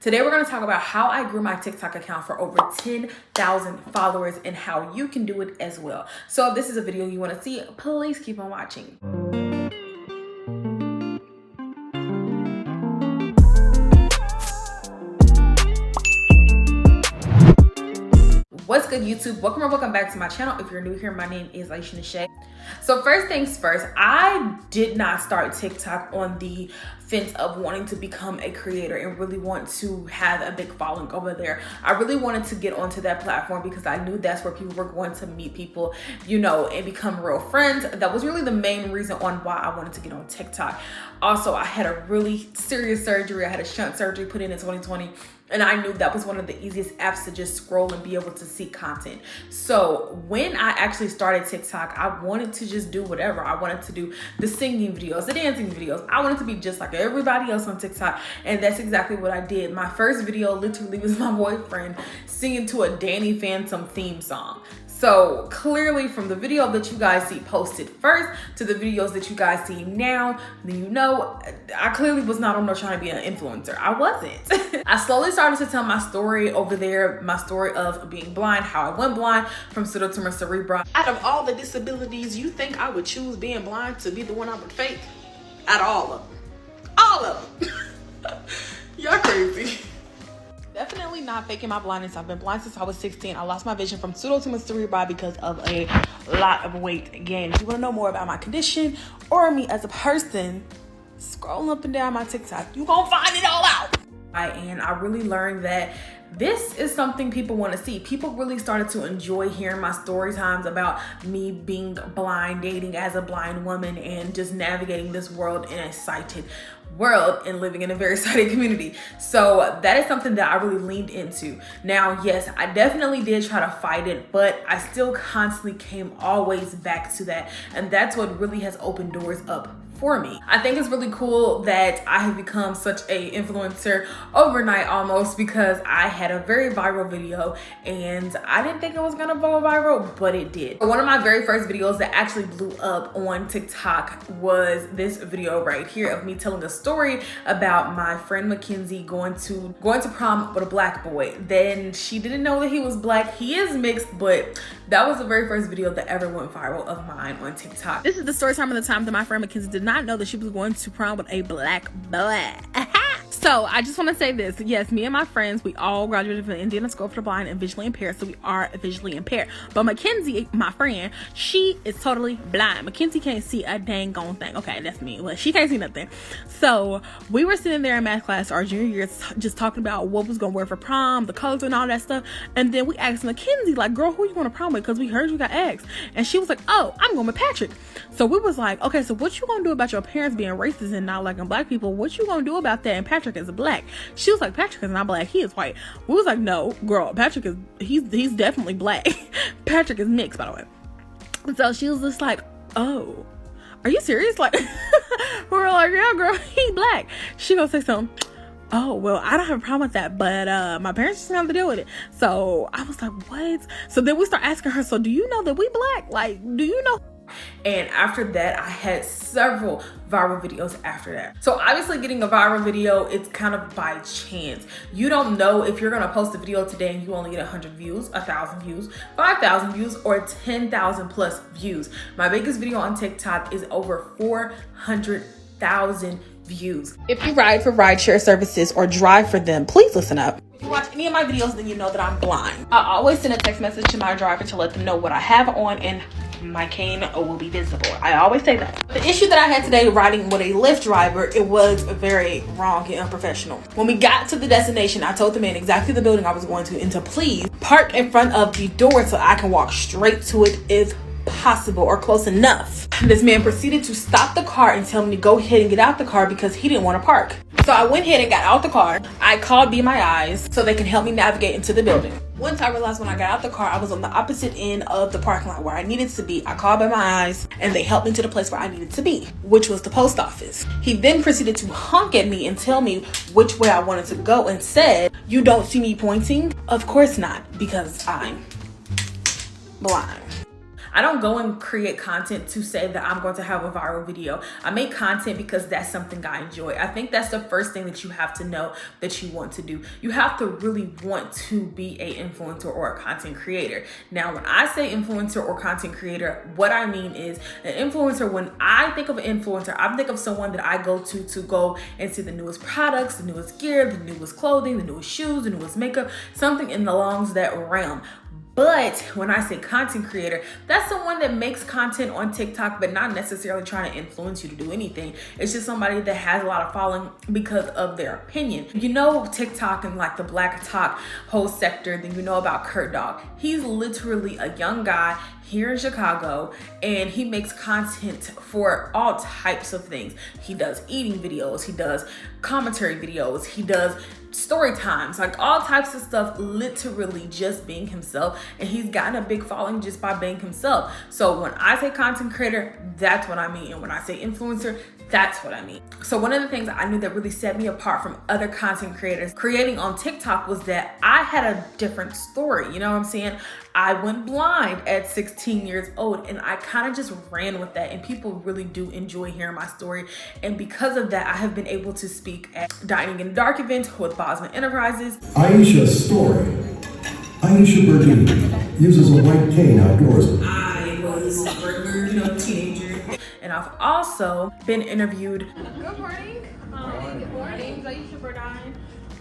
Today we're going to talk about how I grew my TikTok account for over 10,000 followers and how you can do it as well. So if this is a video you want to see, please keep on watching. What's good, YouTube? Welcome or welcome back to my channel. If you're new here, my name is Aisha Nashay. So first things first, I did not start TikTok on the fence of wanting to become a creator and really want to have a big following over there. I really wanted to get onto that platform because I knew that's where people were going to meet people, you know, and become real friends. That was really the main reason on why I wanted to get on TikTok. Also, I had a really serious surgery. I had a shunt surgery put in 2020. And I knew that was one of the easiest apps to just scroll and be able to see content. So when I actually started TikTok, I wanted to just do whatever. I wanted to do the singing videos, the dancing videos. I wanted to be just like everybody else on TikTok. And that's exactly what I did. My first video literally was my boyfriend singing to a Danny Phantom theme song. So clearly from the video that you guys see posted first to the videos that you guys see now, then you know, I clearly was not on there trying to be an influencer. I wasn't. I slowly started to tell my story over there, my story of being blind, how I went blind from pseudotumor cerebri. Out of all the disabilities, you think I would choose being blind to be the one I would fake? Out of all of them. All of them. Y'all crazy. Definitely not faking my blindness. I've been blind since I was 16. I lost my vision from pseudotumor cerebri because of a lot of weight gain. If you want to know more about my condition or me as a person, scroll up and down my TikTok. You gonna find it all out. And I really learned that this is something people want to see. People really started to enjoy hearing my story times about me being blind, dating as a blind woman, and just navigating this world in a sighted world and living in a very sighted community. So that is something that I really leaned into. Now, yes, I definitely did try to fight it, but I still constantly came always back to that. And that's what really has opened doors up for me. I think it's really cool that I have become such a influencer overnight almost, because I had a very viral video and I didn't think it was gonna go viral, but it did. One of my very first videos that actually blew up on TikTok was this video right here of me telling a story about my friend Mackenzie going to prom with a black boy. Then she didn't know that he was black. He is mixed, but that was the very first video that ever went viral of mine on TikTok. This is the story time of the time that my friend Mackenzie did not know that she was going to prom with a black boy. So I just want to say this. Yes, me and my friends, we all graduated from the Indiana School for the Blind and Visually Impaired. So we are visually impaired. But Mackenzie, my friend, she is totally blind. Mackenzie can't see a dang on thing. Okay, that's me. Well, she can't see nothing. So we were sitting there in math class our junior year just talking about what was going to wear for prom, the colors and all that stuff. And then we asked Mackenzie, like, girl, who you want to prom with? Because we heard you got asked. And she was like, oh, I'm going with Patrick. So we was like, okay, so what you going to do about your parents being racist and not liking black people? What you going to do about that? And Patrick is black. She was like, Patrick is not black, he is white. We was like, no, girl, Patrick is, he's definitely black. Patrick is mixed, by the way. So she was just like, oh, are you serious? Like, we were like, yeah, girl, he black. She gonna say something. Oh, well, I don't have a problem with that, but my parents just have to deal with it. So I was like, what? So then we start asking her, so do you know that we black? Like, do you know? And after that, I had several viral videos after that. So obviously getting a viral video, it's kind of by chance. You don't know if you're gonna post a video today and you only get 100 views, 1,000 views, 5,000 views, or 10,000 plus views. My biggest video on TikTok is over 400,000 views. If you ride for rideshare services or drive for them, please listen up. If you watch any of my videos, then you know that I'm blind. I always send a text message to my driver to let them know what I have on and my cane will be visible. I always say that. The issue that I had today riding with a Lyft driver, it was very wrong and unprofessional. When we got to the destination, I told the man exactly the building I was going to and to please park in front of the door so I can walk straight to it if possible or close enough. This man proceeded to stop the car and tell me to go ahead and get out the car because he didn't want to park. So I went ahead and got out the car. I called Be My Eyes so they can help me navigate into the building. Once I realized when I got out the car, I was on the opposite end of the parking lot where I needed to be. I called Be My Eyes and they helped me to the place where I needed to be, which was the post office. He then proceeded to honk at me and tell me which way I wanted to go and said, you don't see me pointing? Of course not, because I'm blind. I don't go and create content to say that I'm going to have a viral video. I make content because that's something I enjoy. I think that's the first thing that you have to know that you want to do. You have to really want to be an influencer or a content creator. Now, when I say influencer or content creator, what I mean is an influencer. When I think of an influencer, I think of someone that I go to go and see the newest products, the newest gear, the newest clothing, the newest shoes, the newest makeup, something in along that realm. But when I say content creator, that's someone that makes content on TikTok, but not necessarily trying to influence you to do anything. It's just somebody that has a lot of following because of their opinion. You know TikTok and like the Black Talk whole sector, then you know about Kurt Dog. He's literally a young guy here in Chicago, and he makes content for all types of things. He does eating videos, he does commentary videos, he does story times, like all types of stuff, literally just being himself. And he's gotten a big following just by being himself. So when I say content creator, that's what I mean. And when I say influencer, that's what I mean. So one of the things that I knew that really set me apart from other content creators creating on TikTok was that I had a different story. You know what I'm saying? I went blind at 16 years old, and I kind of just ran with that. And people really do enjoy hearing my story. And because of that, I have been able to speak at Dining in the Dark events with Bosman Enterprises. Aisha's story. Aisha Burdine uses a white cane outdoors. I was a burger, teenager. And I've also been interviewed. Good morning. Good morning. My name's Aisha Burdine.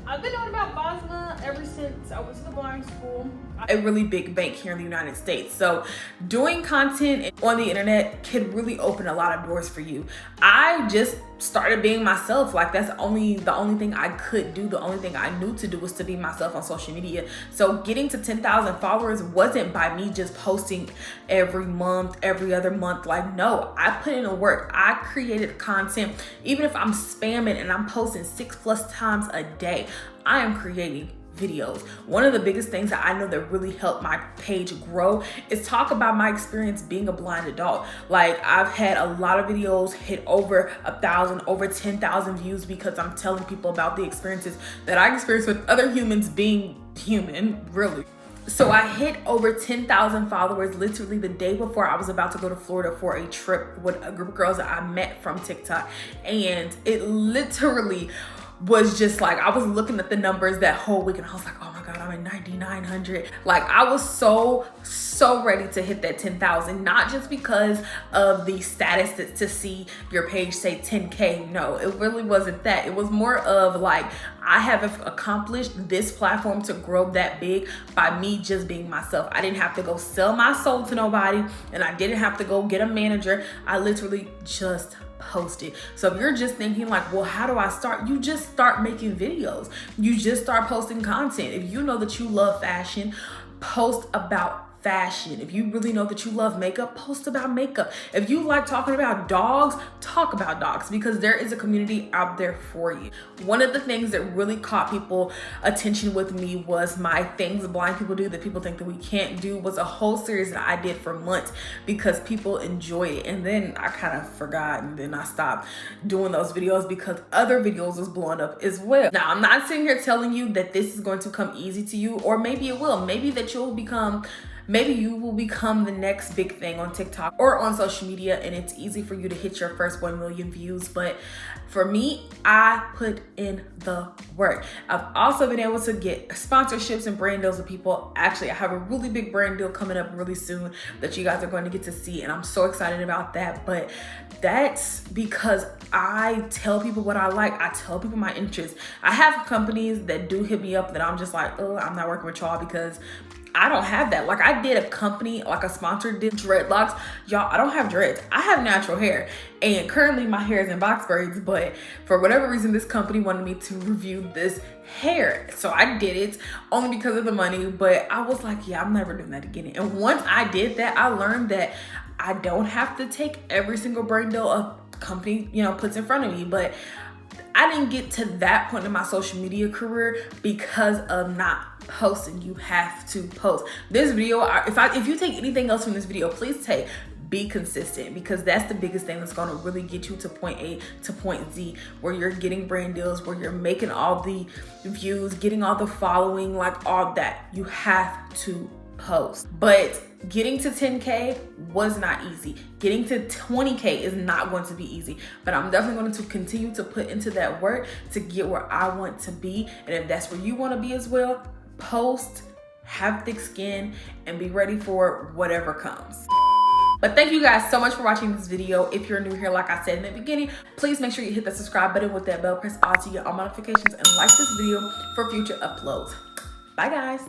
I've been knowing about Bosma ever since I went to the blind school. A really big bank here in the United States. So doing content on the internet can really open a lot of doors for you. I just started being myself. Like that's the only thing I could do. The only thing I knew to do was to be myself on social media. So getting to 10,000 followers wasn't by me just posting every month, every other month. Like, no, I put in the work. I created content. Even if I'm spamming and I'm posting 6+ times a day, I am creating videos. One of the biggest things that I know that really helped my page grow is talk about my experience being a blind adult. Like I've had a lot of videos hit over 1,000, over 10,000 views because I'm telling people about the experiences that I experienced with other humans being human, really. So I hit over 10,000 followers literally the day before I was about to go to Florida for a trip with a group of girls that I met from TikTok. And it literally was just like, I was looking at the numbers that whole week and I was like, oh my God, I'm at 9,900. Like I was so ready to hit that 10,000, not just because of the status to see your page say 10K. No, it really wasn't that. It was more of like, I have accomplished this platform to grow that big by me just being myself. I didn't have to go sell my soul to nobody, and I didn't have to go get a manager. I literally just posted. So if you're just thinking like, well, how do I start? You just start making videos. You just start posting content. If you know that you love fashion, post about fashion. If you really know that you love makeup, post about makeup. If you like talking about dogs, talk about dogs, because there is a community out there for you. One of the things that really caught people attention with me was my things blind people do that people think that we can't do, was a whole series that I did for months because people enjoy it. And then I kind of forgot, and then I stopped doing those videos because other videos was blowing up as well. Now, I'm not sitting here telling you that this is going to come easy to you, or maybe it will. Maybe you will become the next big thing on TikTok or on social media, and it's easy for you to hit your first 1 million views. But for me, I put in the work. I've also been able to get sponsorships and brand deals with people. Actually, I have a really big brand deal coming up really soon that you guys are going to get to see, and I'm so excited about that. But that's because I tell people what I like. I tell people my interests. I have companies that do hit me up that I'm just like, oh, I'm not working with y'all because I don't have that. Like I did a company, like a sponsor did dreadlocks. Y'all, I don't have dreads. I have natural hair. And currently my hair is in box braids, but for whatever reason, this company wanted me to review this hair. So I did it only because of the money, but I was like, yeah, I'm never doing that again. And once I did that, I learned that I don't have to take every single brand deal a company, puts in front of me. But I didn't get to that point in my social media career because of not posting. You have to post. This video, if you take anything else from this video, please be consistent, because that's the biggest thing that's going to really get you to point A to point Z, where you're getting brand deals, where you're making all the views, getting all the following, like all that. You have to post. But getting to 10K was not easy. Getting to 20K is not going to be easy, but I'm definitely going to continue to put into that work to get where I want to be. And if that's where you want to be as well, post, have thick skin, and be ready for whatever comes. But thank you guys so much for watching this video. If you're new here, like I said in the beginning, please make sure you hit that subscribe button with that bell, press all to get all notifications, and like this video for future uploads. Bye guys.